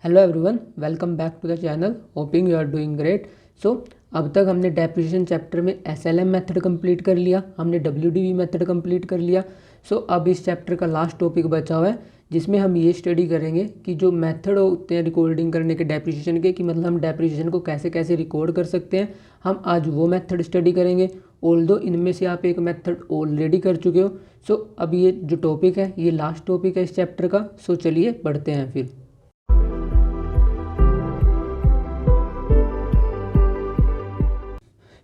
Hello everyone, welcome back to the channel. Hoping you are doing great. So अब तक हमने depreciation chapter में SLM method complete कर लिया, हमने डब्ल्यूडीवी मेथड कंप्लीट कर लिया। सो अब इस चैप्टर का लास्ट टॉपिक बचा हुआ है जिसमें हम ये स्टडी करेंगे कि जो मेथड होते हैं रिकॉर्डिंग करने के डेप्रिसिएशन के, कि मतलब हम डेप्रिसिएशन को कैसे कैसे रिकॉर्ड कर सकते हैं। हम आज वो मेथड स्टडी करेंगे। ऑल्दो इनमें से आप एक मेथड ऑलरेडी कर चुके हो। सो अब ये जो टॉपिक है ये लास्ट टॉपिक है इस चैप्टर का। सो चलिए बढ़ते हैं फिर।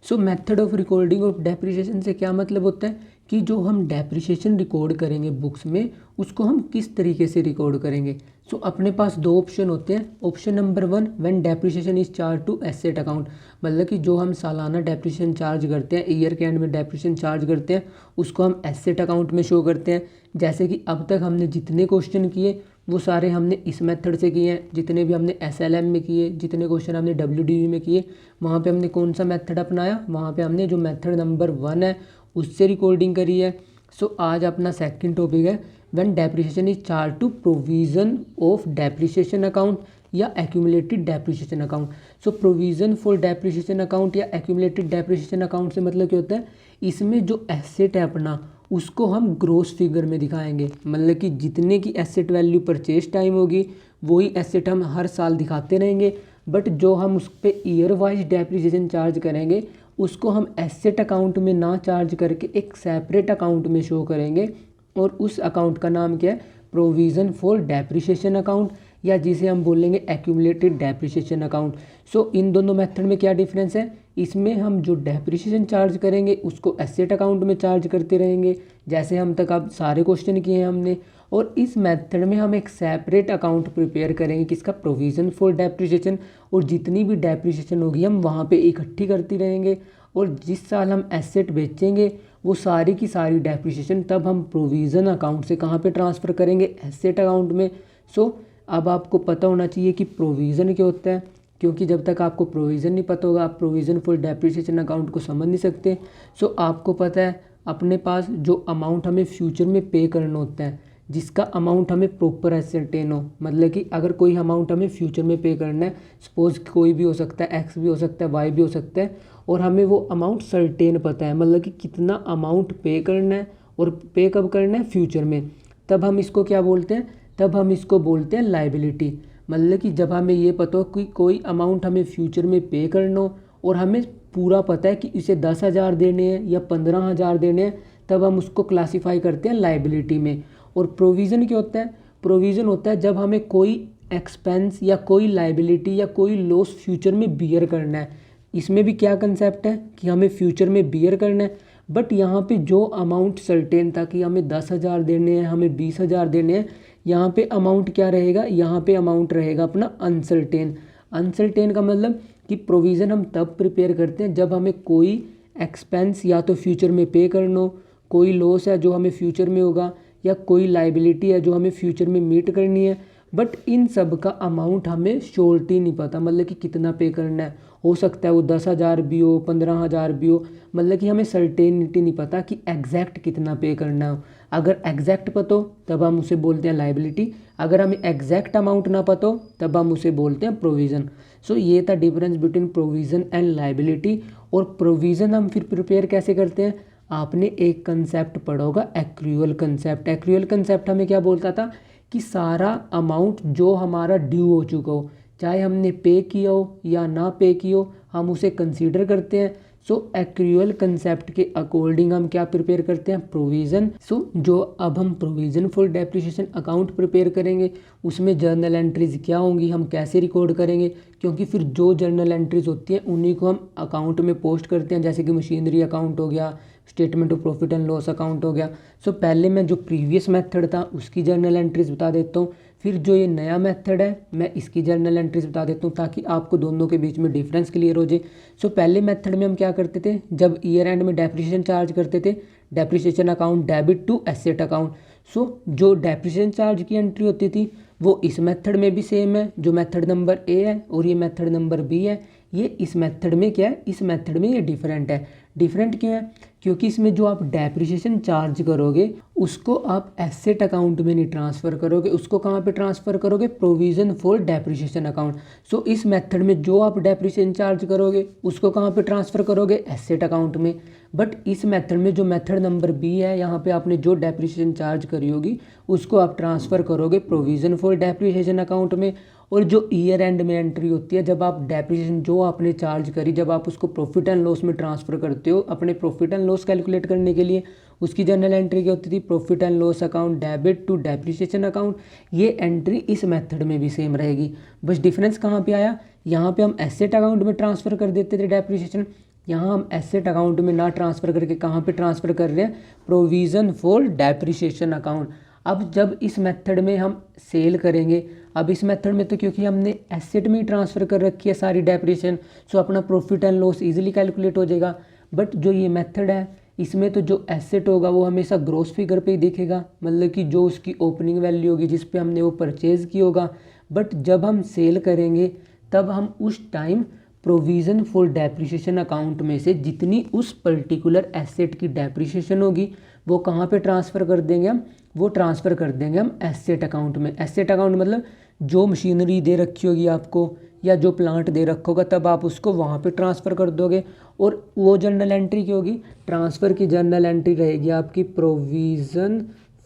सो method of recording of depreciation से क्या मतलब होता है कि जो हम डेप्रिसिएशन रिकॉर्ड करेंगे बुक्स में उसको हम किस तरीके से रिकॉर्ड करेंगे। सो अपने पास दो ऑप्शन होते हैं। Option number 1, when depreciation is charge to asset account, मतलब कि जो हम सालाना डेप्रिसिएशन चार्ज करते हैं, ईयर के एंड में डेप्रिसिएशन चार्ज करते हैं, उसको हम एसेट अकाउंट में शो करते हैं। जैसे कि अब तक हमने जितने क्वेश्चन किए वो सारे हमने इस मेथड से किए हैं। जितने भी हमने एसएलएम में किए, जितने क्वेश्चन हमने डब्ल्यूडीवी में किए, वहाँ पे हमने कौन सा मेथड अपनाया, वहाँ पे हमने जो मेथड नंबर 1 है उससे रिकॉर्डिंग करी है। सो आज अपना सेकंड टॉपिक है when depreciation is charge to provision of depreciation account या accumulated depreciation account. So provision for depreciation account या एक्यूमुलेटेड डेप्रिसिएशन अकाउंट से मतलब क्या होता है, इसमें जो एसेट है अपना उसको हम ग्रोस फिगर में दिखाएंगे। मतलब कि जितने की एसेट वैल्यू परचेज टाइम होगी वही एसेट हम हर साल दिखाते रहेंगे, बट जो हम उस per year wise depreciation charge करेंगे उसको हम एसेट अकाउंट में ना चार्ज करके एक सेपरेट अकाउंट में शो करेंगे। और उस अकाउंट का नाम क्या है, प्रोविज़न फॉर डेप्रिसिएशन अकाउंट, या जिसे हम बोलेंगे एक्यूमुलेटेड डेप्रिसिएशन अकाउंट। सो इन दोनों मेथड में क्या डिफरेंस है, इसमें हम जो डेप्रिसिएशन चार्ज करेंगे उसको एसेट अकाउंट में चार्ज करते रहेंगे जैसे हम तक अब सारे क्वेश्चन किए हैं हमने। और इस मेथड में हम एक सेपरेट अकाउंट प्रिपेयर करेंगे किसका, प्रोविज़न फॉर डेप्रिसिएशन, और जितनी भी डेप्रिसिएशन होगी हम वहाँ पे इकट्ठी करती रहेंगे। और जिस साल हम एसेट बेचेंगे वो सारी की सारी डेप्रिसिएशन तब हम प्रोविज़न अकाउंट से कहाँ पे ट्रांसफ़र करेंगे, एसेट अकाउंट में। सो अब आपको पता होना चाहिए कि प्रोविज़न क्या होता है, क्योंकि जब तक आपको प्रोविज़न नहीं पता होगा आप प्रोविज़न फॉर डेप्रिसिएशन अकाउंट को समझ नहीं सकते। सो आपको पता है अपने पास जो अमाउंट हमें फ्यूचर में पे करना होता है, जिसका अमाउंट हमें प्रॉपर एसरटेन हो, मतलब कि अगर कोई अमाउंट हमें फ्यूचर में पे करना है, सपोज़ कोई भी हो सकता है, एक्स भी हो सकता है, वाई भी हो सकता है, और हमें वो अमाउंट सर्टेन पता है, मतलब कि कितना अमाउंट पे करना है और पे कब करना है, फ्यूचर में, तब हम इसको क्या बोलते हैं, तब हम इसको बोलते हैं लायबिलिटी। मतलब कि जब हमें ये पता हो कि कोई अमाउंट हमें फ्यूचर में पे करना हो और हमें पूरा पता है कि इसे 10,000 देने हैं या 15,000 देने हैं, तब हम उसको क्लासीफाई करते हैं लायबिलिटी में। और प्रोविज़न क्या होता है, प्रोविज़न होता है जब हमें कोई एक्सपेंस या कोई लायबिलिटी या कोई लॉस फ्यूचर में बियर करना है। इसमें भी क्या कंसेप्ट है कि हमें फ्यूचर में बियर करना है, बट यहाँ पे जो अमाउंट सर्टेन था कि हमें 10,000 देने हैं, हमें 20,000 देने हैं, यहाँ पे अमाउंट क्या रहेगा, यहाँ पे अमाउंट रहेगा अपना अनसर्टेन। अनसर्टेन का मतलब कि प्रोविज़न हम तब प्रिपेयर करते हैं जब हमें कोई एक्सपेंस या तो फ्यूचर में पे करना हो, कोई लॉस है जो हमें फ्यूचर में होगा, या कोई लायबिलिटी है जो हमें फ्यूचर में मीट करनी है, बट इन सब का अमाउंट हमें श्योरिटी नहीं पता, मतलब कि कितना पे करना है। हो सकता है वो 10,000 भी हो, 15,000 भी हो, मतलब कि हमें सर्टेनिटी नहीं पता कि एग्जैक्ट कितना पे करना हो। अगर एग्जैक्ट पता हो तब हम उसे बोलते हैं लायबिलिटी, अगर हमें एग्जैक्ट अमाउंट ना पता हो तब हम उसे बोलते हैं प्रोविज़न। सो ये था difference between provision and liability. और प्रोविज़न हम फिर प्रिपेयर कैसे करते हैं, आपने एक कंसेप्ट पढ़ा होगा, एक्रूअल कंसेप्ट। एक्रूअल कंसेप्ट हमें क्या बोलता था कि सारा अमाउंट जो हमारा ड्यू हो चुका हो, चाहे हमने पे किया हो या ना पे किया हो, हम उसे कंसीडर करते हैं। सो एक्रूअल कंसेप्ट के अकॉर्डिंग हम क्या प्रिपेयर करते हैं, प्रोविज़न। सो जो अब हम provision for depreciation account prepare करेंगे उसमें जर्नल एंट्रीज क्या होंगी, हम कैसे रिकॉर्ड करेंगे, क्योंकि फिर जो जर्नल एंट्रीज होती हैं उन्हीं को हम अकाउंट में पोस्ट करते हैं, जैसे कि मशीनरी अकाउंट हो गया, statement of profit and loss account हो गया। सो पहले मैं जो प्रीवियस मेथड था उसकी जर्नल एंट्रीज बता देता हूँ, फिर जो ये नया मेथड है मैं इसकी जर्नल एंट्रीज बता देता हूँ ताकि आपको दोनों के बीच में डिफरेंस क्लियर हो जाए। सो पहले मेथड में हम क्या करते थे, जब ईयर एंड में डेप्रिसिएशन चार्ज करते थे, depreciation account debit to asset account. So जो डेप्रिसिएशन चार्ज की एंट्री होती थी वो इस मेथड में भी सेम है, जो मेथड नंबर ए है और ये मेथड नंबर बी है, ये इस मेथड में क्या है, इस मेथड में ये डिफरेंट है। डिफरेंट क्यों है, क्योंकि इसमें जो आप डेप्रिसिएशन चार्ज करोगे उसको आप एसेट अकाउंट में नहीं ट्रांसफ़र करोगे, उसको कहाँ पे ट्रांसफ़र करोगे, प्रोविज़न फॉर डेप्रिसिएशन अकाउंट। सो इस मेथड में जो आप डेप्रिसिएशन चार्ज करोगे उसको कहाँ पे ट्रांसफ़र करोगे, एसेट अकाउंट में। बट इस मेथड में जो मेथड नंबर बी है, यहाँ पे आपने जो डेप्रिसिएशन चार्ज करी होगी उसको आप ट्रांसफ़र करोगे प्रोविज़न फॉर डेप्रिसिएशन अकाउंट में। और जो ईयर एंड में एंट्री होती है, जब आप डेप्रिसिएशन जो आपने चार्ज करी जब आप उसको प्रॉफिट एंड लॉस में ट्रांसफ़र करते हो अपने प्रॉफिट एंड लॉस कैलकुलेट करने के लिए, उसकी जर्नल एंट्री क्या होती थी, profit and loss account debit to depreciation account. ये एंट्री इस मेथड में भी सेम रहेगी, बस डिफरेंस कहाँ पे आया, यहाँ पे हम एसेट अकाउंट में ट्रांसफ़र कर देते थे डेप्रिसिएशन, यहाँ हम एसेट अकाउंट में ना ट्रांसफ़र करके कहाँ पे ट्रांसफ़र कर रहे हैं, प्रोविज़न फॉर डेप्रिसिएशन अकाउंट। अब जब इस मेथड में हम सेल करेंगे, अब इस मेथड में तो क्योंकि हमने एसेट में ही ट्रांसफ़र कर रखी है सारी डेप्रिसिएशन, सो अपना profit and loss easily calculate हो जाएगा। बट जो ये मेथड है इसमें तो जो एसेट होगा वो हमेशा ग्रॉस फिगर पे ही दिखेगा, मतलब कि जो उसकी ओपनिंग वैल्यू होगी जिस पे हमने वो परचेज़ की होगा। बट जब हम सेल करेंगे तब हम उस time provision for depreciation account में से जितनी उस पर्टिकुलर एसेट की डेप्रिसिएशन होगी वो कहाँ पे ट्रांसफ़र कर देंगे, हम वो ट्रांसफ़र कर देंगे हम एसेट अकाउंट में। एसेट अकाउंट मतलब जो मशीनरी दे रखी होगी आपको या जो प्लांट दे रखा होगा तब आप उसको वहाँ पे ट्रांसफ़र कर दोगे। और वो जर्नल एंट्री की होगी, ट्रांसफ़र की जर्नल एंट्री रहेगी आपकी प्रोविज़न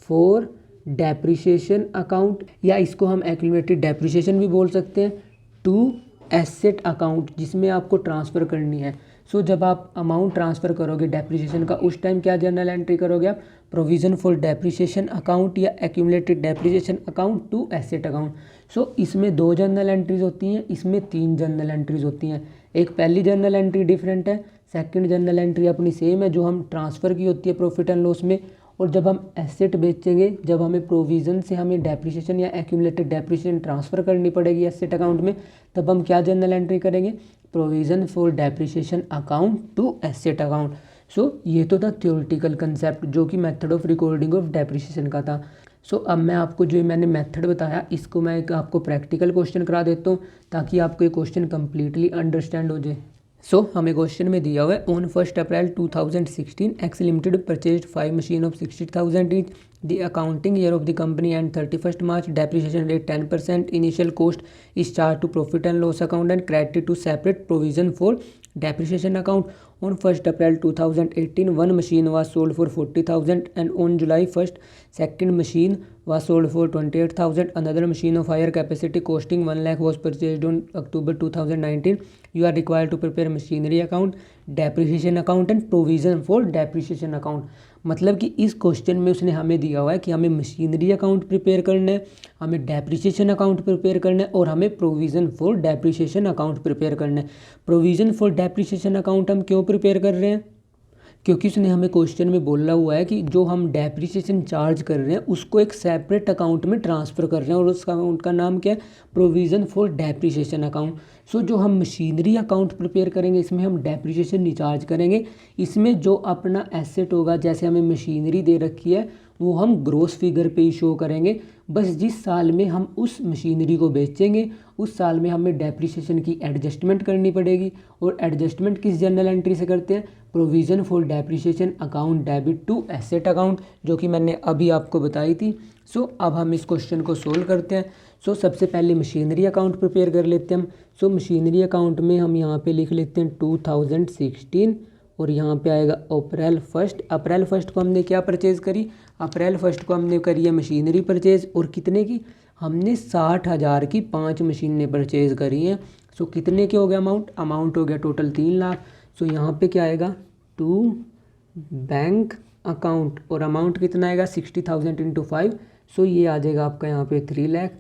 फॉर डेप्रिसिएशन अकाउंट, या इसको हम एक्यूमुलेटेड डेप्रिसिएशन भी बोल सकते हैं, टू एसेट अकाउंट जिसमें आपको ट्रांसफ़र करनी है। सो जब आप अमाउंट ट्रांसफ़र करोगे डेप्रिसिएशन का उस टाइम क्या जर्नल एंट्री करोगे आप, प्रोविज़न फॉर डेप्रिसिएशन अकाउंट या accumulated depreciation account to asset account. So इसमें 2 जर्नल एंट्रीज होती हैं, इसमें 3 जर्नल एंट्रीज होती हैं। एक पहली जर्नल एंट्री डिफरेंट है, सेकंड जर्नल एंट्री अपनी सेम है जो हम ट्रांसफ़र की होती है प्रॉफिट एंड लॉस में। और जब हम एसेट बेचेंगे, जब हमें प्रोविज़न से हमें डेप्रिसिएशन या एक्यूमुलेटेड डेप्रिसिएशन ट्रांसफ़र करनी पड़ेगी एसेट अकाउंट में, तब हम क्या जर्नल एंट्री करेंगे, provision for depreciation account to asset account. So ये तो था थ्योरेटिकल कंसेप्ट जो कि method of recording of depreciation का था। सो अब मैं आपको जो मैंने मेथड बताया इसको मैं एक आपको प्रैक्टिकल क्वेश्चन करा देता हूँ ताकि आपको ये क्वेश्चन कम्प्लीटली अंडरस्टैंड हो जाए। सो हमें क्वेश्चन में दिया हुआ है, on 1 April 2016 X limited purchased 5 machine of 60,000 each, the accounting year of the company end 31 March, depreciation rate 10%, initial cost is charge to profit and loss account and credit to separate provision for depreciation account. On 1st April 2018, one machine was sold for 40,000 and on July 1st, second machine was sold for 28,000. Another machine of higher capacity costing 1 lakh was purchased on October 2019. You are required to prepare machinery account, depreciation account and provision for depreciation account. मतलब कि इस question में उसने हमें दिया हुआ है कि हमें मशीनरी अकाउंट प्रिपेयर करना है, हमें डेप्रिसिएशन अकाउंट प्रिपेयर करना है और हमें provision for depreciation account prepare करना है। प्रोविज़न फॉर डेप्रिसिएशन अकाउंट हम क्यों प्रिपेयर कर रहे हैं, क्योंकि उसने हमें क्वेश्चन में बोला हुआ है कि जो हम डेप्रिसिएशन चार्ज कर रहे हैं उसको एक सेपरेट अकाउंट में ट्रांसफ़र कर रहे हैं और उस अकाउंट का नाम क्या है, provision for depreciation account. So जो हम मशीनरी अकाउंट प्रिपेयर करेंगे इसमें हम डेप्रिसिएशन नहीं चार्ज करेंगे, इसमें जो अपना एसेट होगा जैसे हमें मशीनरी दे रखी है वो हम ग्रोस फिगर पे ही शो करेंगे। बस जिस साल में हम उस मशीनरी को बेचेंगे उस साल में हमें डेप्रिसिएशन की एडजस्टमेंट करनी पड़ेगी और एडजस्टमेंट किस जर्नल एंट्री से करते हैं, provision for depreciation account debit to asset account, जो कि मैंने अभी आपको बताई थी। सो अब हम इस क्वेश्चन को सोल्व करते हैं। सो सबसे पहले मशीनरी अकाउंट प्रिपेयर कर लेते हैं हम। सो मशीनरी अकाउंट में हम यहाँ पे लिख लेते हैं 2016 और यहाँ पे आएगा अप्रैल 1। अप्रैल 1 को हमने क्या परचेज़ करी, अप्रैल 1 को हमने करी है मशीनरी परचेज़ और कितने की, हमने 60,000 की 5 मशीनें परचेज़ करी हैं। सो कितने के हो गया अमाउंट हो गया टोटल 3 लाख। सो यहाँ पे क्या आएगा, टू बैंक अकाउंट और अमाउंट कितना आएगा 60,000 इंटू 5। सो ये आ जाएगा आपका यहाँ पे 3 लाख।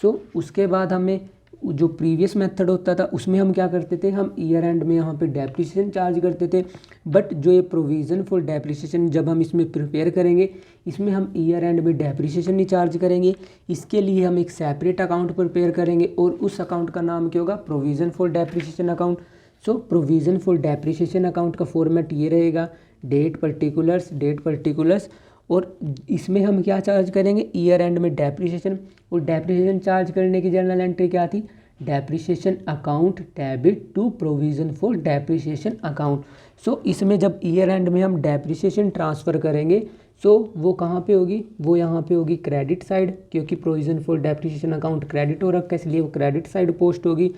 सो उसके बाद हमें जो प्रीवियस मेथड होता था उसमें हम क्या करते थे, हम ईयर एंड में यहाँ पे डेप्रिसिएशन चार्ज करते थे। बट जो ये प्रोविज़न फॉर डेप्रिसिएशन जब हम इसमें प्रिपेयर करेंगे इसमें हम ईयर एंड में डेप्रिसिएशन नहीं चार्ज करेंगे, इसके लिए हम एक सेपरेट अकाउंट प्रिपेयर करेंगे और उस अकाउंट का नाम क्या होगा, provision for depreciation account. So provision for depreciation account का फॉर्मेट ये रहेगा, डेट पर्टिकुलर्स और इसमें हम क्या चार्ज करेंगे, ईयर एंड में डेप्रिसिएशन। और डेप्रिसिएशन चार्ज करने की जर्नल एंट्री क्या थी, depreciation account debit to provision for depreciation account. So इसमें जब ईयर एंड में हम डेप्रिसिएशन ट्रांसफ़र करेंगे सो वो कहाँ पे होगी, वो यहाँ पे होगी क्रेडिट साइड, क्योंकि provision for depreciation account credit हो रखा है इसलिए वो क्रेडिट साइड पोस्ट होगी।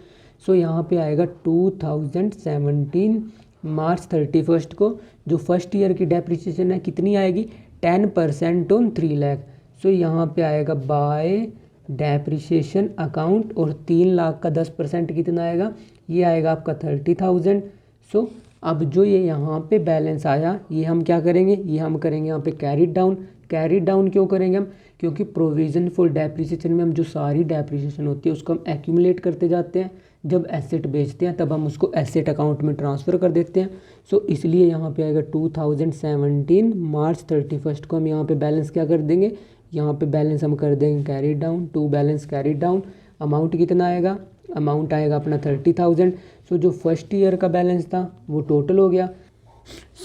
सो यहाँ पे आएगा 2017 मार्च 31 को जो फर्स्ट ईयर की डेप्रिसिएशन है कितनी आएगी, 10% ऑन 3 लाख। सो यहाँ पे आएगा बाय डेप्रिसिएशन अकाउंट और 3 लाख का 10% कितना आएगा, ये आएगा आपका 30,000। सो अब जो ये यहाँ पे बैलेंस आया ये हम क्या करेंगे, ये हम करेंगे यहाँ पे कैरिड डाउन। कैरिड डाउन क्यों करेंगे हम, क्योंकि प्रोविज़न फॉर डेप्रिसिएशन में हम जो सारी डेप्रिसिएशन होती है उसको हम एक्यूमुलेट करते जाते हैं, जब एसेट बेचते हैं तब हम उसको एसेट अकाउंट में ट्रांसफ़र कर देते हैं। सो इसलिए यहाँ पे आएगा 2017 मार्च 31 को हम यहाँ पे बैलेंस क्या कर देंगे, यहाँ पे बैलेंस हम कर देंगे carried down, to balance carried down. Amount कितना आएगा, अमाउंट आएगा अपना 30,000। सो जो फर्स्ट ईयर का बैलेंस था वो टोटल हो गया।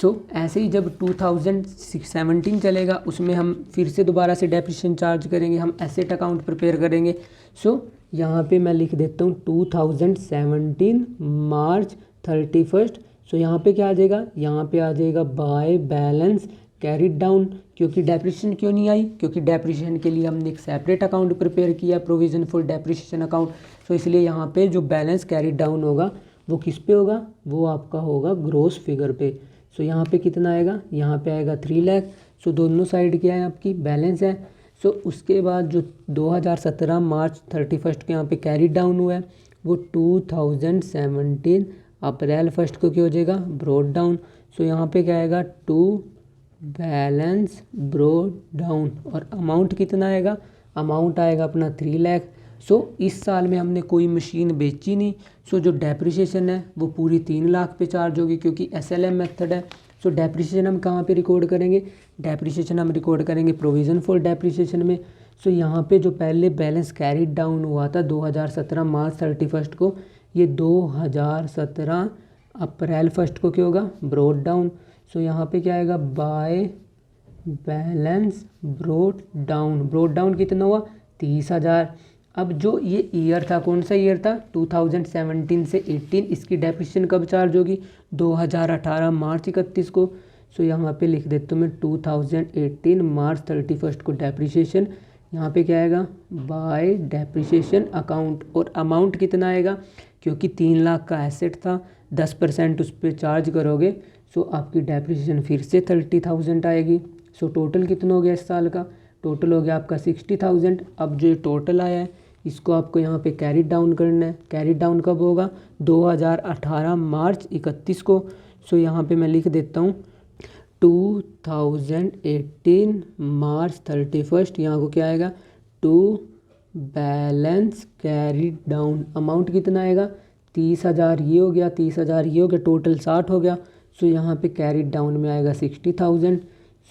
सो ऐसे ही जब 2017 चलेगा उसमें हम फिर से दोबारा से डेप्रिसिएशन चार्ज करेंगे, हम एसेट अकाउंट प्रिपेयर करेंगे। सो यहाँ पे मैं लिख देता हूँ 2017 मार्च 31। सो यहाँ पे क्या आ जाएगा, यहाँ पे आ जाएगा बाय बैलेंस कैरिड डाउन। क्योंकि डेप्रिसिएशन क्यों नहीं आई, क्योंकि डेप्रिसिएशन के लिए हमने एक सेपरेट अकाउंट प्रिपेयर किया, प्रोविज़न फॉर डेप्रिसिएशन अकाउंट। सो इसलिए यहाँ पे जो बैलेंस कैरिड डाउन होगा वो किस पे होगा, वो आपका होगा ग्रोस फिगर पे। सो यहाँ पे कितना आएगा, यहाँ पे आएगा 3 लाख। सो दोनों साइड क्या है आपकी बैलेंस है। सो उसके बाद जो 2017 मार्च 31 को यहाँ पे कैरी डाउन हुआ है वो 2017 अप्रैल 1 को क्या हो जाएगा, ब्रॉड डाउन। सो यहाँ पे क्या आएगा, टू बैलेंस ब्रॉड डाउन और अमाउंट कितना आएगा, अमाउंट आएगा अपना 3 लाख। सो इस साल में हमने कोई मशीन बेची नहीं। सो जो डेप्रिसिएशन है वो पूरी 3 लाख पे चार्ज होगी क्योंकि SLM मेथड है। सो डेप्रिसिएशन हम कहाँ पे रिकॉर्ड करेंगे, डेप्रिसिएशन हम रिकॉर्ड करेंगे प्रोविज़न फॉर डेप्रिसिएशन में। सो यहाँ पे जो पहले बैलेंस कैरिड डाउन हुआ था 2017 मार्च 31 को, ये 2017 अप्रैल 1 को क्या होगा, ब्रॉड डाउन। सो यहाँ पे क्या आएगा, by balance brought down. Brought down कितना हुआ, 30,000। अब जो ये ईयर था कौन सा ईयर था, 2017 से 18, इसकी डेप्रिसिएशन कब चार्ज होगी, 2018 मार्च 31 को। सो यहाँ पे लिख देता हूँ मैं 2018 मार्च 31 को डेप्रिसिएशन। यहाँ पे क्या आएगा, बाय डेप्रिसिएशन अकाउंट और अमाउंट कितना आएगा, क्योंकि 3 लाख का एसेट था 10% उस पर चार्ज करोगे। सो आपकी डेप्रिसिएशन फिर से 30,000 आएगी। सो टोटल कितना हो गया इस साल का, टोटल हो गया आपका 60,000। अब जो टोटल आया है इसको आपको यहाँ पे कैरी डाउन करना है। कैरी डाउन कब होगा, 2018 मार्च 31 को। सो यहाँ पे मैं लिख देता हूँ 2018 मार्च 31, यहाँ को क्या आएगा, to balance carry down. Amount कितना आएगा, 30,000 ये हो गया, 30,000 ये हो गया, टोटल 60 हो गया। सो यहाँ पे कैरी डाउन में आएगा 60,000।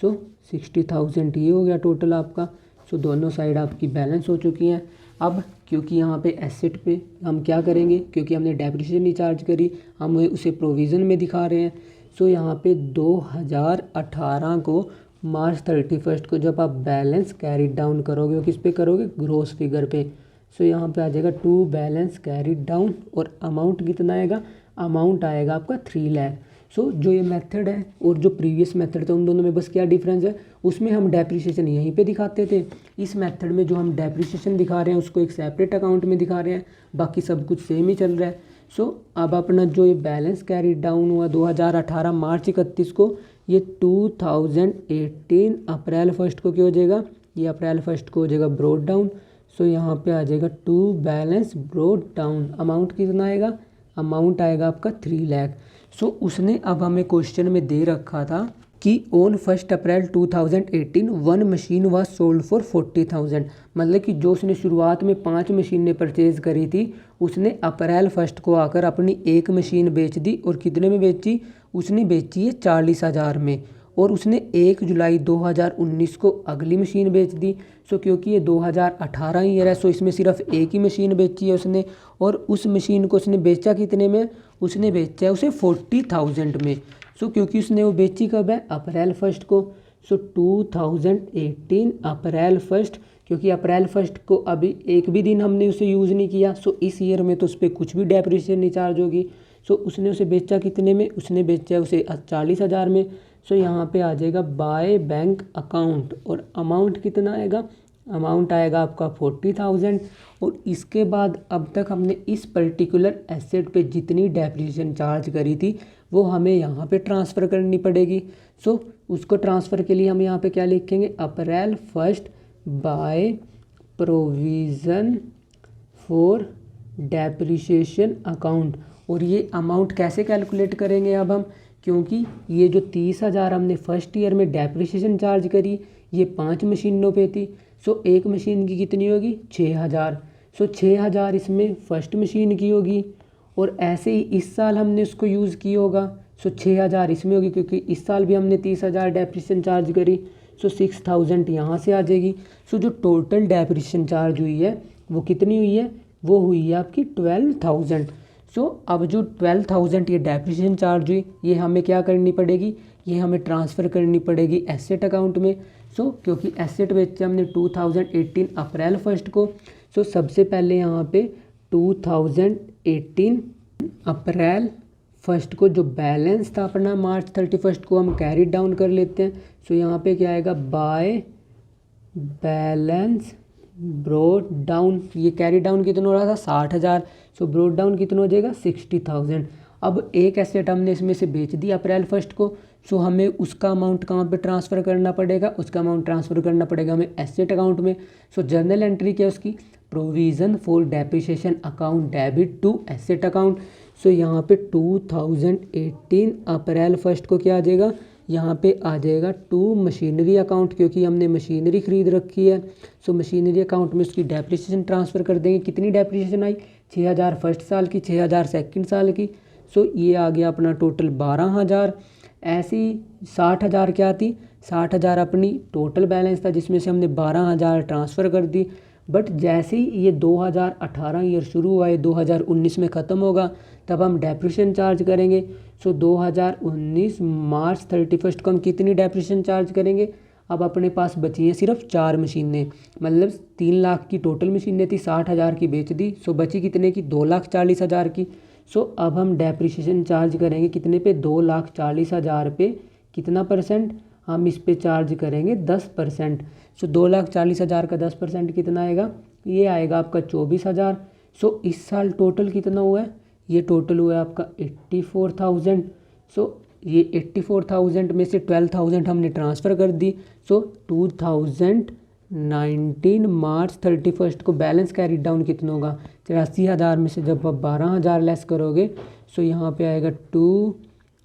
सो 60,000 ये हो गया टोटल आपका। सो दोनों साइड आपकी बैलेंस हो चुकी हैं। अब क्योंकि यहाँ पे एसेट पे हम क्या करेंगे, क्योंकि हमने डेप्रिसिएशन नहीं चार्ज करी, हम उसे प्रोविज़न में दिखा रहे हैं। सो यहाँ पे 2018 को मार्च 31 को जब आप बैलेंस कैरी डाउन करोगे, किस पे करोगे, ग्रोस फिगर पे। सो यहाँ पे आ जाएगा टू बैलेंस कैरी डाउन और अमाउंट कितना आएगा, अमाउंट आएगा आपका 3 लाख। सो जो ये मेथड है और जो प्रीवियस मेथड था उन दोनों में बस क्या डिफरेंस है, उसमें हम डेप्रिसिएशन यहीं पे दिखाते थे। इस मेथड में जो हम डेप्रिसिएशन दिखा रहे हैं उसको एक सेपरेट अकाउंट में दिखा रहे हैं, बाकी सब कुछ सेम ही चल रहा है। सो अब अपना जो ये बैलेंस कैरी डाउन हुआ 2018 मार्च 31 को, ये 2018 अप्रैल 1 को क्या हो जाएगा, ये अप्रैल 1 को हो जाएगा ब्रॉड डाउन। सो यहाँ पे आ जाएगा to balance brought down. Amount कितना आएगा, अमाउंट आएगा आपका 3 लाख। सो उसने अब हमें क्वेश्चन में दे रखा था कि on 1 April 2018 1 machine was sold for 40,000। मतलब कि जो उसने शुरुआत में 5 मशीनें परचेज़ करी थी उसने अप्रैल 1 को आकर अपनी एक मशीन बेच दी। और कितने में बेची, उसने बेची है 40,000 में। और उसने 1 जुलाई 2019 को अगली मशीन बेच दी। सो क्योंकि ये 2018 ईयर है सो इसमें सिर्फ एक ही मशीन बेची है उसने। और उस मशीन को उसने बेचा कितने में, उसने बेचा है उसे 40,000 में। सो क्योंकि उसने वो बेची कब है, अप्रैल 1 को। सो 2018 अप्रैल 1 क्योंकि अप्रैल 1 को अभी एक भी दिन हमने उसे यूज़ नहीं किया। सो इस ईयर में तो उस पर कुछ भी डेप्रिसिएशन नहीं चार्ज होगी। सो उसने उसे बेचा कितने में, उसने बेचा उसे 40,000 में। सो यहाँ पे आ जाएगा बाय बैंक अकाउंट, और अमाउंट कितना आएगा, अमाउंट आएगा आपका 40,000। और इसके बाद अब तक हमने इस पर्टिकुलर एसेट पे जितनी डेप्रिसिएशन चार्ज करी थी वो हमें यहाँ पे ट्रांसफ़र करनी पड़ेगी। सो उसको ट्रांसफ़र के लिए हम यहाँ पे क्या लिखेंगे, April 1 by provision for depreciation account. और ये अमाउंट कैसे कैलकुलेट करेंगे अब हम, क्योंकि ये जो 30,000 हमने फर्स्ट ईयर में डेप्रिसिएशन चार्ज करी ये 5 मशीनों पे थी। सो एक मशीन की कितनी होगी, 6,000। सो 6,000 इसमें फर्स्ट मशीन की होगी, और ऐसे ही इस साल हमने उसको यूज़ किया होगा। सो 6,000 इसमें होगी, क्योंकि इस साल भी हमने 30,000 डेप्रिसिएशन चार्ज करी। सो 6,000 यहाँ से आ जाएगी। सो जो टोटल डेप्रिसिएशन चार्ज हुई है वो कितनी हुई है, वो हुई है आपकी 12,000। सो अब जो 12,000 ये डेप्रिसिएशन चार्ज हुई ये हमें क्या करनी पड़ेगी, ये हमें ट्रांसफ़र करनी पड़ेगी एसेट अकाउंट में। सो क्योंकि एसेट बेचे हमने 2018 अप्रैल 1 को। सो सबसे पहले यहाँ पे 2018 अप्रैल 1 को जो बैलेंस था अपना मार्च 31 को हम कैरी डाउन कर लेते हैं। सो यहाँ पे क्या आएगा, बाय बैलेंस ब्रोड डाउन। ये कैरी डाउन कितना हो रहा था, 60,000। सो ब्रोड डाउन कितना हो जाएगा, 60,000। अब एक एसेट हमने इसमें से बेच दी अप्रैल 1 को। सो हमें उसका अमाउंट कहाँ पे ट्रांसफ़र करना पड़ेगा, उसका अमाउंट ट्रांसफ़र करना पड़ेगा हमें एसेट अकाउंट में। सो जर्नल एंट्री क्या है उसकी, provision for depreciation account debit to asset account. So यहाँ पे 2018 अप्रैल 1 को क्या आ जाएगा, यहाँ पे आ जाएगा टू मशीनरी अकाउंट, क्योंकि हमने मशीनरी ख़रीद रखी है। सो मशीनरी अकाउंट में उसकी डेप्रिसिएशन ट्रांसफ़र कर देंगे। कितनी डेप्रिसिएशन आई, 6,000 फर्स्ट साल की, 6,000 सेकंड साल की। सो ये आ गया अपना टोटल 12,000। ऐसी 60,000 क्या थी, 60,000 अपनी टोटल बैलेंस था जिसमें से हमने 12,000 ट्रांसफ़र कर दी। बट जैसे ही ये 2018 ईयर शुरू हुआ है, 2019 में ख़त्म होगा, तब हम डेप्रिसिएशन चार्ज करेंगे। सो 2019 मार्च 31 को हम कितनी डेप्रिसिएशन चार्ज करेंगे, अब अपने पास बची हैं सिर्फ 4 मशीनें, मतलब 3 लाख की टोटल मशीनें थी, 60,000 की बेच दी। सो बची कितने की, 2,40,000 की। सो अब हम डेप्रिसिएशन चार्ज करेंगे कितने पे, 2,40,000 पे कितना परसेंट, हम इस पे चार्ज करेंगे 10%। सो 2,40,000 का 10% कितना आएगा, ये आएगा आपका 24,000। सो इस साल टोटल कितना हुआ है, ये टोटल हुआ है आपका 84,000। सो ये 84,000 में से 12,000 हमने ट्रांसफ़र कर दी। सो 2019 मार्च 31 को बैलेंस कैरी डाउन कितना होगा, 83,000 में से जब आप 12,000 लेस करोगे। सो यहाँ पे आएगा टू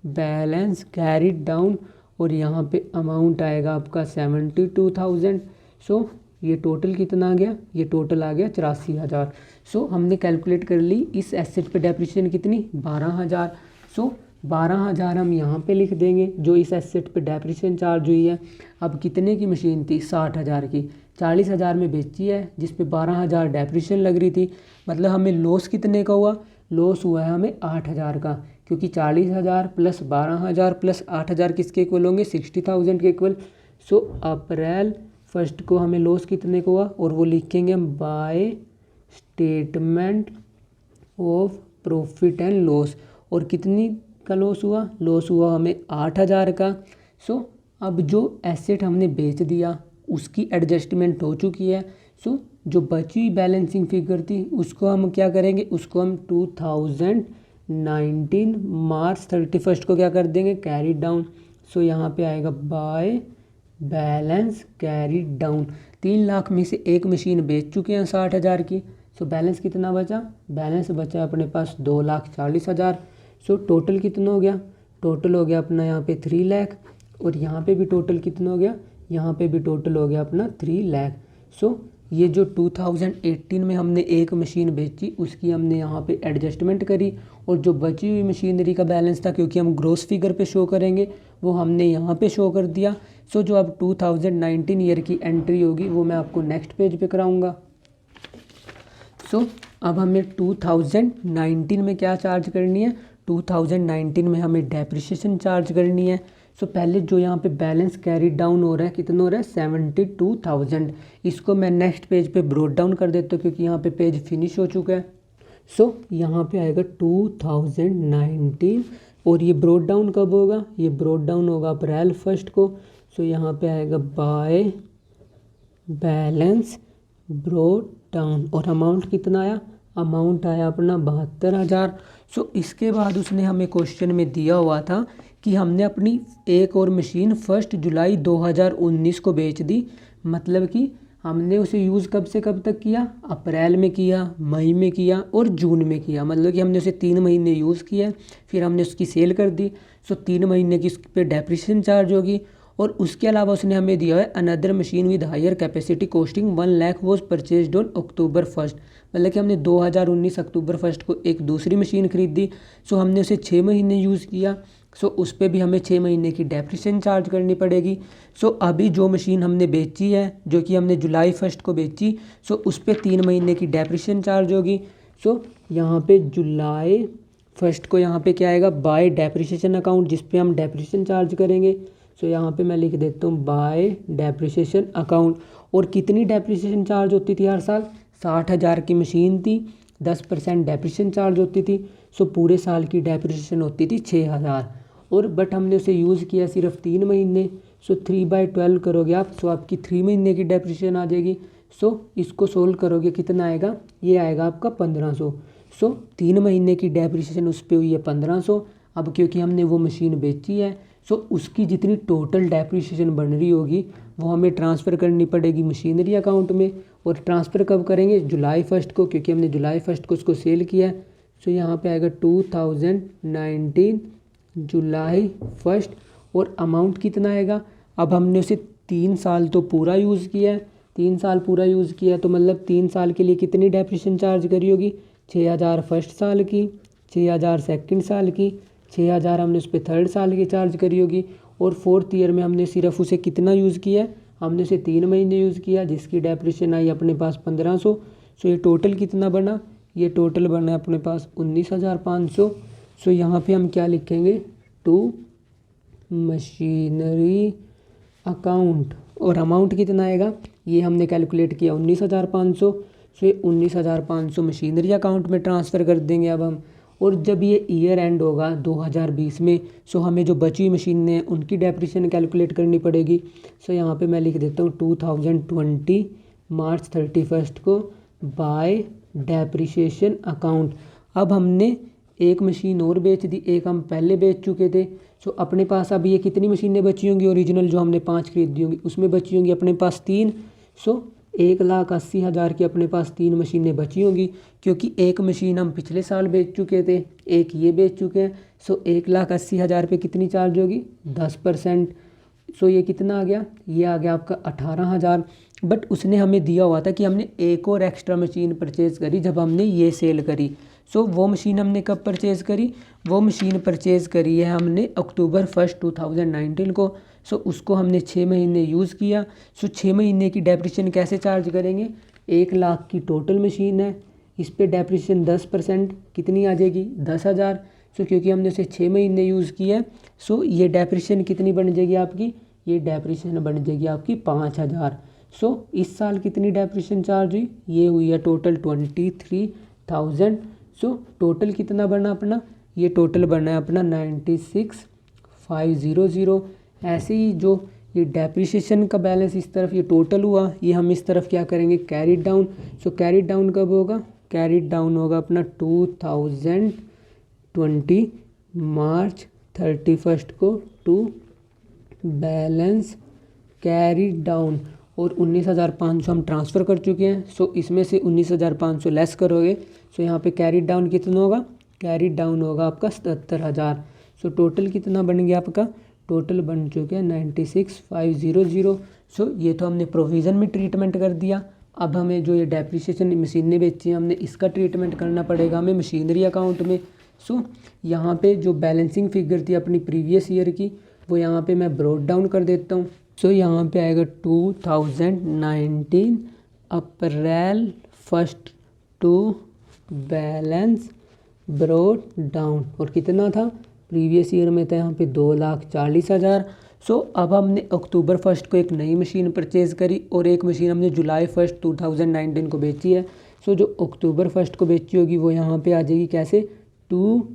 बैलेंस कैरी डाउन, और यहाँ पे अमाउंट आएगा आपका 72,000। सो ये टोटल कितना आ गया, ये टोटल आ गया 84,000। सो हमने कैलकुलेट कर ली इस एसेट पे डेप्रिसिएशन कितनी, 12,000। सो 12,000 हम यहाँ पे लिख देंगे जो इस एसेट पे डेप्रिसिएशन चार्ज हुई है। अब कितने की मशीन थी, 60,000 की, 40,000 में बेची है जिस पे 12,000 डेप्रिसिएशन लग रही थी। मतलब हमें लॉस कितने का हुआ, लॉस हुआ है हमें 8,000 का, क्योंकि 40,000 प्लस 12,000 प्लस 8,000 किसके इक्वल होंगे, 60,000 के इक्वल। सो अप्रैल 1 को हमें लॉस कितने का हुआ, और वो लिखेंगे हम bye statement of profit and loss. और कितनी का लॉस हुआ, लॉस हुआ हमें 8,000 का। सो अब जो एसेट हमने बेच दिया उसकी एडजस्टमेंट हो चुकी है। सो जो बची हुई बैलेंसिंग फिगर थी उसको हम क्या करेंगे, उसको हम 2019 मार्च 31 को क्या कर देंगे, कैरी डाउन। सो यहाँ पे आएगा by balance carry down. 3 lakh में से एक मशीन बेच चुके हैं 60,000 की। सो बैलेंस कितना बचा, बैलेंस बचा अपने पास 2,40,000। सो टोटल कितना हो गया, टोटल हो गया अपना यहाँ पे 3 लाख, और यहाँ पे भी टोटल कितना हो गया, यहाँ पे भी टोटल हो गया अपना 3 लाख। सो ये जो 2018 में हमने एक मशीन बेची उसकी हमने यहाँ पे एडजस्टमेंट करी, और जो बची हुई मशीनरी का बैलेंस था क्योंकि हम ग्रॉस फिगर पे शो करेंगे वो हमने यहाँ पे शो कर दिया। सो जो अब 2019 ईयर की एंट्री होगी वो मैं आपको नेक्स्ट पेज पे कराऊँगा। सो अब हमें 2019 में क्या चार्ज करनी है, 2019 में हमें डेप्रिसिएशन चार्ज करनी है। सो पहले जो यहाँ पे बैलेंस कैरी डाउन हो रहा है कितना हो रहा है 72,000। इसको मैं नेक्स्ट पेज पे ब्रोट डाउन कर देता हूँ क्योंकि यहाँ पे पेज फिनिश हो चुका है। सो यहाँ पे आएगा 2019 और ये ब्रोट डाउन कब होगा, ये ब्रोट डाउन होगा अप्रैल 1 को। सो यहाँ पे आएगा बाय बैलेंस ब्रोट डाउन और अमाउंट कितना आया, अमाउंट आया अपना 72,000। सो इसके बाद उसने हमें क्वेश्चन में दिया हुआ था कि हमने अपनी एक और मशीन 1 जुलाई 2019 को बेच दी, मतलब कि हमने उसे यूज़ कब से कब तक किया, अप्रैल में किया, मई में किया और जून में किया, मतलब कि हमने उसे 3 महीने यूज़ किया, फिर हमने उसकी सेल कर दी। सो 3 महीने की उस पर डेप्रिसिएशन चार्ज होगी। और उसके अलावा उसने हमें दिया है another machine with higher capacity costing 1 lakh was purchased on October 1, मतलब कि हमने 2019 अक्टूबर 1 को एक दूसरी मशीन खरीदी। सो हमने उसे 6 महीने यूज़ किया। सो उस पर भी हमें 6 महीने की डेप्रिसिएशन चार्ज करनी पड़ेगी। सो अभी जो मशीन हमने बेची है, जो कि हमने जुलाई 1 को बेची, सो उस पर 3 महीने की डेप्रिसिएशन चार्ज होगी। सो यहाँ पे जुलाई 1 को यहाँ पे क्या आएगा, बाय डेप्रिसिएशन अकाउंट, जिस पे हम डेप्रिसिएशन चार्ज करेंगे। सो यहाँ पे मैं लिख देता हूँ बाय डेप्रिसिएशन अकाउंट। और कितनी डेप्रिसिएशन चार्ज होती थी हर साल, 60,000 की मशीन थी, 10% डेप्रिसिएशन चार्ज होती थी। सो पूरे साल की डेप्रिसिएशन होती थी 6,000 और बट हमने उसे यूज़ किया सिर्फ 3 महीने। सो 3/12 करोगे आप, सो आपकी 3 महीने की डेप्रिसिएशन आ जाएगी। सो इसको सोल्व करोगे कितना आएगा, ये आएगा आपका 1500। सो 3 महीने की डेप्रिसिएशन उस पर हुई है 1500। अब क्योंकि हमने वो मशीन बेची है, सो उसकी जितनी टोटल डेप्रिसिएशन बन रही होगी वो हमें ट्रांसफ़र करनी पड़ेगी मशीनरी अकाउंट में। और ट्रांसफ़र कब करेंगे, जुलाई 1 को, क्योंकि हमने जुलाई 1 को उसको सेल किया है। सो यहाँ पे आएगा 2019 जुलाई 1 और अमाउंट कितना आएगा। अब हमने उसे 3 साल तो पूरा यूज़ किया है, 3 साल पूरा यूज़ किया तो मतलब 3 साल के लिए कितनी डेप्रिसिएशन चार्ज करी होगी, 6,000 फर्स्ट साल की, 6,000 सेकंड साल की, 6,000 हमने उस पर 3rd साल की चार्ज करी होगी। और 4th ईयर में हमने सिर्फ उसे कितना यूज़ किया है, हमने उसे 3 महीने यूज़ किया, जिसकी डेप्रिसिएशन आई अपने पास 1500। सो ये टोटल कितना बना, ये टोटल बना अपने पास 19,500। सो यहाँ पे हम क्या लिखेंगे, टू मशीनरी अकाउंट। और अमाउंट कितना आएगा, ये हमने कैलकुलेट किया 19,500। सो ये 19,500 मशीनरी अकाउंट में ट्रांसफ़र कर देंगे अब हम। और जब ये ईयर एंड होगा 2020 में, सो हमें जो बची हुई मशीनें हैं उनकी डेप्रिसिएशन कैलकुलेट करनी पड़ेगी। सो यहाँ पे मैं लिख देता हूँ 2020 मार्च 31 को बाय डेप्रिसिएशन अकाउंट। अब हमने एक मशीन और बेच दी, एक हम पहले बेच चुके थे। सो अपने पास अब ये कितनी मशीनें बची होंगी, ओरिजिनल जो हमने 5 खरीदी होंगी उसमें बची होंगी अपने पास 3। सो 1,80,000 की अपने पास 3 मशीनें बची होंगी, क्योंकि एक मशीन हम पिछले साल बेच चुके थे, एक ये बेच चुके हैं। सो 1,80,000 पे कितनी चार्ज होगी, 10%। सो ये कितना आ गया, ये आ गया आपका 18,000। बट उसने हमें दिया हुआ था कि हमने एक और एक्स्ट्रा मशीन परचेज़ करी जब हमने ये सेल करी। सो वो मशीन हमने कब परचेज़ करी, वो मशीन परचेज़ करी है हमने अक्टूबर 1, 2019 को। सो उसको हमने 6 महीने यूज़ किया। सो 6 महीने की डेप्रिसिएशन कैसे चार्ज करेंगे, 1 लाख की टोटल मशीन है, इस पर डेप्रिसिएशन 10% कितनी आ जाएगी, 10,000। सो क्योंकि हमने उसे 6 महीने यूज़ किया है, सो ये डेप्रिसिएशन कितनी बन जाएगी आपकी, ये डेप्रिसिएशन बन जाएगी आपकी 5,000। सो इस साल कितनी डेप्रिसिएशन चार्ज हुई, ये हुई है टोटल 23,000। सो टोटल कितना बना अपना, ये टोटल बना है अपना 96,500। ऐसे ही जो ये डेप्रिसिएशन का बैलेंस इस तरफ ये टोटल हुआ, ये हम इस तरफ क्या करेंगे, कैरी डाउन। सो कैरी डाउन कब होगा, कैरी डाउन होगा अपना 2020 मार्च 31 को टू बैलेंस कैरी डाउन। और 19,500 हम ट्रांसफ़र कर चुके हैं। सो इसमें से 19,500 लेस करोगे, सो यहाँ पे कैरी डाउन कितना होगा, कैरी डाउन होगा आपका 77,000। सो टोटल कितना बन गया आपका, टोटल बन चुके हैं 96,500। सो ये तो हमने प्रोविज़न में ट्रीटमेंट कर दिया। अब हमें जो ये डेप्रिसिएशन मशीनें बेची हैं हमने, इसका ट्रीटमेंट करना पड़ेगा हमें मशीनरी अकाउंट में। सो यहाँ पे जो बैलेंसिंग फिगर थी अपनी प्रीवियस ईयर की, वो यहाँ पे मैं ब्रोट डाउन कर देता हूँ। सो यहाँ पे आएगा 2019 अप्रैल 1 टू बैलेंस ब्रोट डाउन। और कितना था, प्रीवियस ईयर में था यहाँ पे 2,40,000। सो अब हमने अक्टूबर 1 को एक नई मशीन परचेज़ करी और एक मशीन हमने जुलाई 1 2019 को बेची है। सो जो अक्टूबर 1 को बेची होगी वो यहाँ पे आ जाएगी कैसे, टू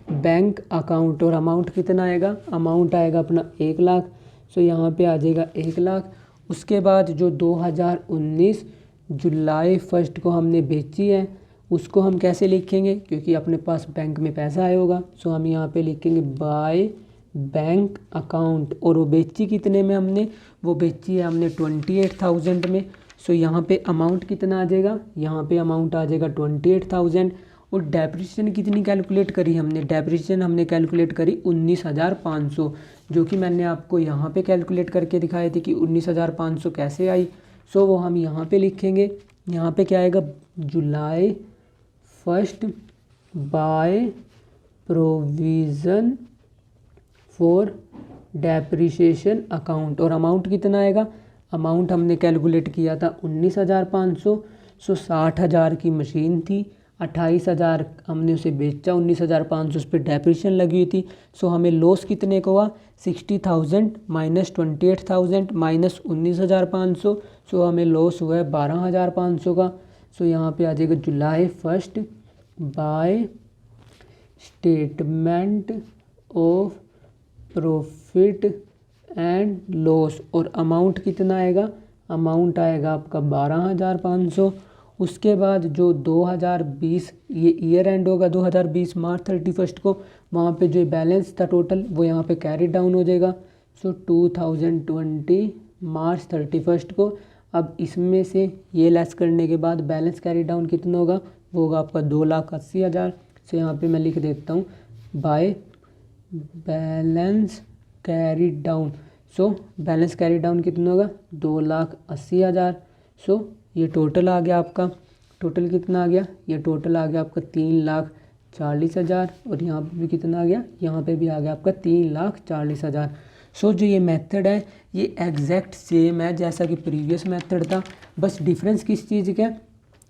बैंक अकाउंट, और अमाउंट कितना आएगा, अमाउंट आएगा अपना 1 लाख। सो यहाँ पे आ जाएगा 1 लाख। उसके बाद जो 2019 जुलाई 1 को हमने बेची है उसको हम कैसे लिखेंगे, क्योंकि अपने पास बैंक में पैसा आया होगा। सो हम यहाँ पे लिखेंगे बाय बैंक अकाउंट, और वो बेची कितने में हमने, वो बेची है हमने 28,000 में। सो यहाँ पे अमाउंट कितना आ जाएगा, यहाँ पे अमाउंट आ जाएगा 28,000। और डेप्रिसिएशन कितनी कैलकुलेट करी हमने, डेप्रिसिएशन हमने कैलकुलेट करी 19,500, जो कि मैंने आपको यहाँ पे कैलकुलेट करके दिखाई थी कि 19,500 कैसे आई। सो वो हम यहाँ पे लिखेंगे, यहाँ पे क्या आएगा, July 1 by provision for depreciation account, और अमाउंट कितना आएगा, अमाउंट हमने कैलकुलेट किया था 19,500। सो 60,000 की मशीन थी, 28,000 हमने उसे बेचा, 19,500 उस पर डेप्रिसिएशन लगी हुई थी। सो हमें लॉस कितने का हुआ, 60,000 माइनस 28,000 माइनस 19,500। सो हमें लॉस हुआ है 12,500 का। सो यहाँ पे आ जाएगा जुलाई 1 bye statement of profit and loss, और अमाउंट कितना आएगा, अमाउंट आएगा आपका 12,500। उसके बाद जो 2020 ये ईयर एंड होगा 2020 मार्च 31 को, वहाँ पे जो बैलेंस था टोटल वो यहाँ पे कैरी डाउन हो जाएगा। सो 2020 मार्च 31 को, अब इसमें से ये लेस करने के बाद बैलेंस कैरी डाउन कितना होगा, वो होगा आपका 2,80,000। सो यहाँ पे मैं लिख देता हूँ by balance carry down. So balance carry down कितना होगा, 2,80,000। सो ये टोटल आ गया आपका, टोटल कितना आ गया, ये टोटल आ गया आपका 3,40,000, और यहाँ पे भी कितना आ गया, यहाँ पे भी आ गया आपका 3,40,000। सो जो ये मेथड है ये एग्जैक्ट सेम है जैसा कि प्रीवियस मेथड था, बस डिफरेंस किस चीज़ का है,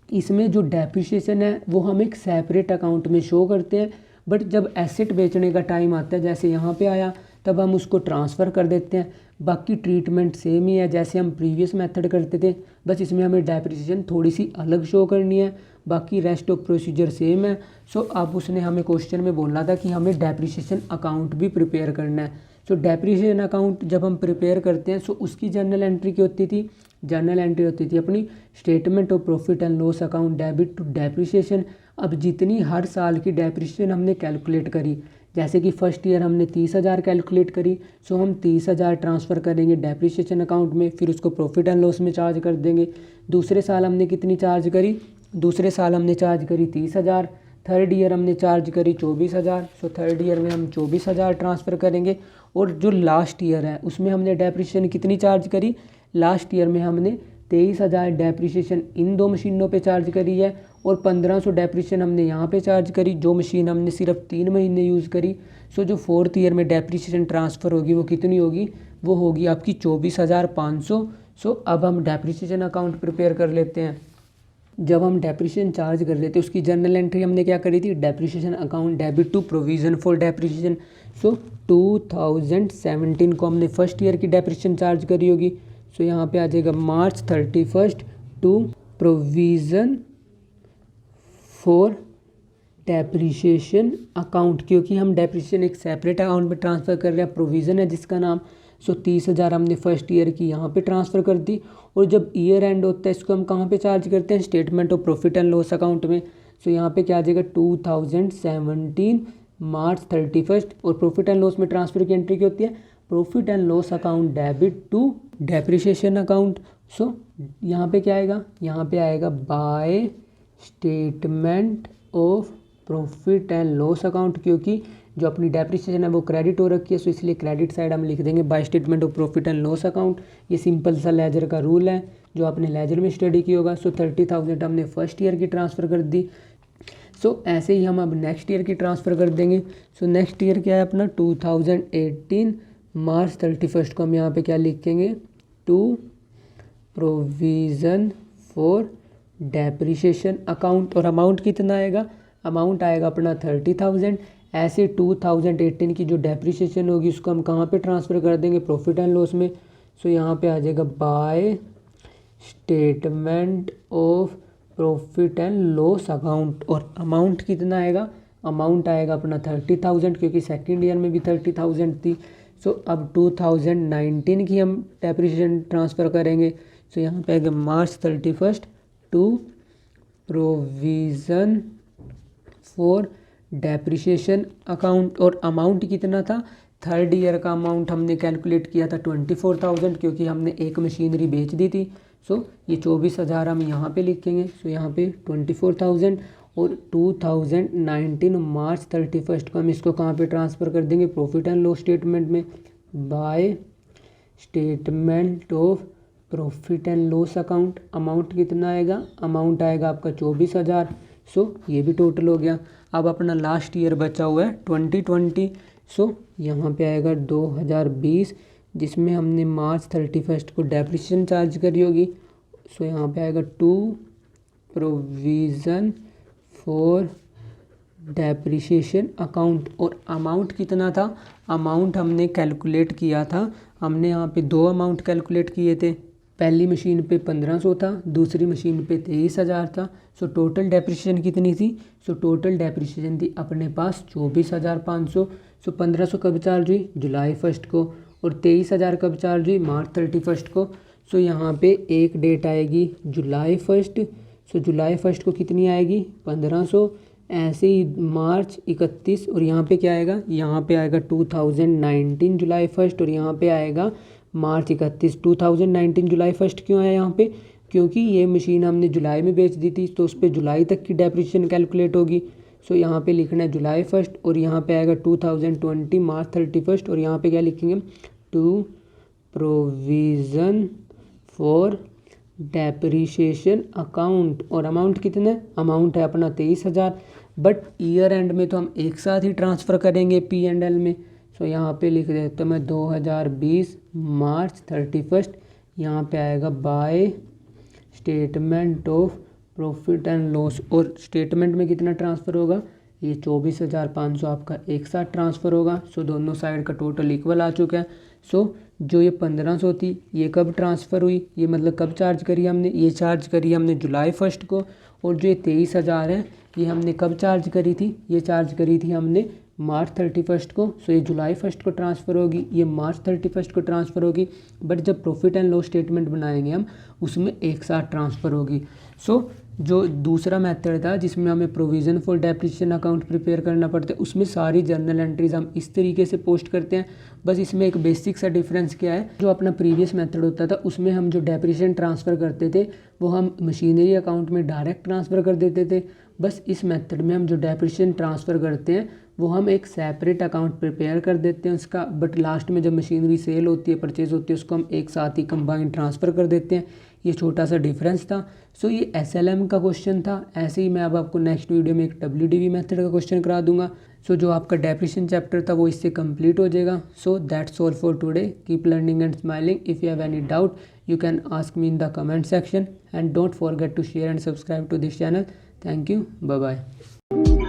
इसमें जो डेप्रिसिएशन है वो हम एक सेपरेट अकाउंट में शो करते हैं, बट जब एसेट बेचने का टाइम आता है जैसे यहाँ पे आया तब हम उसको ट्रांसफ़र कर देते हैं। बाकी ट्रीटमेंट सेम ही है जैसे हम प्रीवियस मेथड करते थे, बस इसमें हमें डेप्रिसिएशन थोड़ी सी अलग शो करनी है, बाकी रेस्ट ऑफ प्रोसीजर सेम है। सो अब उसने हमें क्वेश्चन में बोलना था कि हमें डेप्रिसिएशन अकाउंट भी प्रिपेयर करना है। सो डेप्रिसिएशन अकाउंट जब हम प्रिपेयर करते हैं सो उसकी जर्नल एंट्री क्या होती थी, जर्नल एंट्री होती थी अपनी statement of profit and loss account debit to depreciation. अब जितनी हर साल की डेप्रिसिएशन हमने कैलकुलेट करी, जैसे कि फर्स्ट ईयर हमने 30,000 कैलकुलेट करी, सो हम 30,000 ट्रांसफ़र करेंगे डेप्रिसिएशन अकाउंट में, फिर उसको प्रॉफिट एंड लॉस में चार्ज कर देंगे। दूसरे साल हमने कितनी चार्ज करी, दूसरे साल हमने चार्ज करी 30,000, थर्ड ईयर हमने चार्ज करी 24,000। सो थर्ड ईयर में हम 24,000 ट्रांसफ़र करेंगे, और जो लास्ट ईयर है उसमें हमने डेप्रिसिएशन कितनी चार्ज करी, लास्ट ईयर में हमने 23,000 डेप्रिसिएशन इन दो मशीनों पे चार्ज करी है, और 1,500 डेप्रिसिएशन हमने यहाँ पे चार्ज करी, जो मशीन हमने सिर्फ 3 महीने यूज़ करी। सो जो फोर्थ ईयर में डेप्रिसिएशन ट्रांसफ़र होगी वो कितनी होगी, वो होगी आपकी 24,500। सो अब हम डेप्रिसिएशन अकाउंट प्रिपेयर कर लेते हैं। जब हम डेप्रिसिएशन चार्ज कर लेते हैं उसकी जर्नल एंट्री हमने क्या करी थी, depreciation account debit to provision for depreciation. So 2017 को हमने फर्स्ट ईयर की डेप्रिसिएशन चार्ज करी होगी। सो यहाँ पे आ जाएगा March 31 to provision for depreciation account, क्योंकि हम डेप्रिसिएशन एक सेपरेट अकाउंट में ट्रांसफ़र कर रहे हैं, प्रोविज़न है जिसका नाम। सो 30,000 हमने फर्स्ट ईयर की यहाँ पे ट्रांसफ़र कर दी, और जब ईयर एंड होता है इसको हम कहाँ पे चार्ज करते हैं, statement of profit and loss account में। सो यहाँ पे क्या आ जाएगा 2017 मार्च 31, और प्रॉफिट एंड लॉस में ट्रांसफ़र की एंट्री क्या होती है, profit and loss account debit to depreciation account. So यहाँ पे क्या आएगा, यहाँ पे आएगा by statement of profit and loss account, क्योंकि जो अपनी डेप्रिसिएशन है वो क्रेडिट हो रखी है, सो इसलिए क्रेडिट साइड हम लिख देंगे bye statement of profit and loss account. ये सिंपल सा लेजर का रूल है जो आपने लेजर में स्टडी किया होगा। सो 30,000 हमने फर्स्ट ईयर की ट्रांसफ़र कर दी। सो ऐसे ही हम अब नेक्स्ट ईयर की ट्रांसफ़र कर देंगे। सो नेक्स्ट ईयर क्या है अपना 2018 मार्च 31 को हम यहाँ पे क्या लिखेंगे, to provision for depreciation account, और अमाउंट कितना आएगा, अमाउंट आएगा अपना 30,000। ऐसे 2018 की जो डेप्रिसिएशन होगी उसको हम कहाँ पे ट्रांसफ़र कर देंगे, प्रॉफिट एंड लॉस में। सो यहाँ पे आ जाएगा bye statement of profit and loss account. और अमाउंट कितना आएगा, अमाउंट आएगा अपना 30,000, क्योंकि सेकेंड ईयर में भी 30,000 थी। सो अब 2019 की हम डेप्रिसिएशन ट्रांसफ़र करेंगे। सो यहाँ पे आएगा March 31 to provision for depreciation account. और अमाउंट कितना था, थर्ड ईयर का अमाउंट हमने कैलकुलेट किया था 24,000, क्योंकि हमने एक मशीनरी बेच दी थी। सो ये 24,000 हम यहाँ पे लिखेंगे। सो यहाँ पे 24,000 और 2019 मार्च 31 को हम इसको कहाँ पे ट्रांसफ़र कर देंगे, प्रॉफिट एंड लॉस स्टेटमेंट में। Bye statement of profit and loss account. Amount कितना आएगा, अमाउंट आएगा आपका 24,000। सो ये भी टोटल हो गया। अब अपना लास्ट ईयर बचा हुआ है 2020। सो यहाँ पे आएगा 2020, जिसमें हमने मार्च 31 को डेप्रिसिएशन चार्ज करी होगी। सो यहाँ पे आएगा to provision for depreciation account. और अमाउंट कितना था, अमाउंट हमने कैलकुलेट किया था, हमने यहाँ पे दो अमाउंट कैलकुलेट किए थे। पहली मशीन पे 1500 था, दूसरी मशीन पे 23,000 था। सो टोटल डेप्रिसिएशन कितनी थी, सो टोटल डेप्रिसिएशन थी अपने पास 24,500। सो 1500 कब चार्ज हुई, जुलाई 1 को, और 23,000 कब चार्ज हुई, मार्च 31 को। सो यहाँ पे एक डेट आएगी जुलाई 1। सो जुलाई 1 को कितनी आएगी, 1500। ऐसे ही मार्च 31, और यहाँ पे क्या आएगा, यहाँ पे आएगा 2019 जुलाई 1, और यहाँ पे आएगा मार्च 31। 2019 जुलाई 1 क्यों आया यहाँ पे, क्योंकि ये मशीन हमने जुलाई में बेच दी थी, तो उस पर जुलाई तक की डेप्रिसिएशन कैलकुलेट होगी। सो यहाँ पे लिखना है जुलाई 1, और यहाँ पे आएगा 2020 मार्च 31, और यहाँ पे क्या लिखेंगे, to provision for depreciation account. और अमाउंट कितना है, अमाउंट है अपना 23,000। बट ईयर एंड में तो हम एक साथ ही ट्रांसफ़र करेंगे P&L में। सो यहाँ पे लिख देता हूँ मैं 2020 मार्च 31। यहाँ पे आएगा by statement of profit and loss. और स्टेटमेंट में कितना ट्रांसफ़र होगा, ये 24,500 आपका एक साथ ट्रांसफ़र होगा। सो दोनों साइड का टोटल इक्वल आ चुका है। सो जो ये 1500 थी ये कब ट्रांसफ़र हुई, ये मतलब कब चार्ज करी हमने, ये चार्ज करी हमने जुलाई 1 को। और जो ये 23,000 है ये हमने कब चार्ज करी थी, ये चार्ज करी थी हमने मार्च 31 को। सो ये जुलाई 1 को ट्रांसफ़र होगी, ये मार्च 31 को ट्रांसफ़र होगी। बट जब प्रॉफिट एंड लॉस स्टेटमेंट बनाएंगे हम, उसमें एक साथ ट्रांसफ़र होगी। सो जो दूसरा मेथड था जिसमें हमें provision for depreciation account prepare करना पड़ता है, उसमें सारी जर्नल एंट्रीज हम इस तरीके से पोस्ट करते हैं। बस इसमें एक बेसिक सा डिफरेंस क्या है, जो अपना प्रीवियस मेथड होता था उसमें हम जो डेप्रिसिएशन ट्रांसफ़र करते थे वो हम मशीनरी अकाउंट में डायरेक्ट ट्रांसफ़र कर देते थे। बस इस मेथड में हम जो डेप्रिसिएशन ट्रांसफ़र करते हैं वो हम एक सेपरेट अकाउंट प्रिपेयर कर देते हैं उसका, बट लास्ट में जब मशीनरी सेल होती है, परचेज़ होती है, उसको हम एक साथ ही कंबाइंड ट्रांसफ़र कर देते हैं। ये छोटा सा डिफरेंस था। सो ये SLM का क्वेश्चन था। ऐसे ही मैं अब आपको नेक्स्ट वीडियो में एक WDV मेथड का क्वेश्चन करा दूंगा। सो जो आपका डेप्रिसिएशन चैप्टर था वो इससे कंप्लीट हो जाएगा। So that's all for today. Keep learning and smiling. If you have any doubt you can ask me in the comment section, and don't forget to share and subscribe to this channel. Thank you. Bye bye.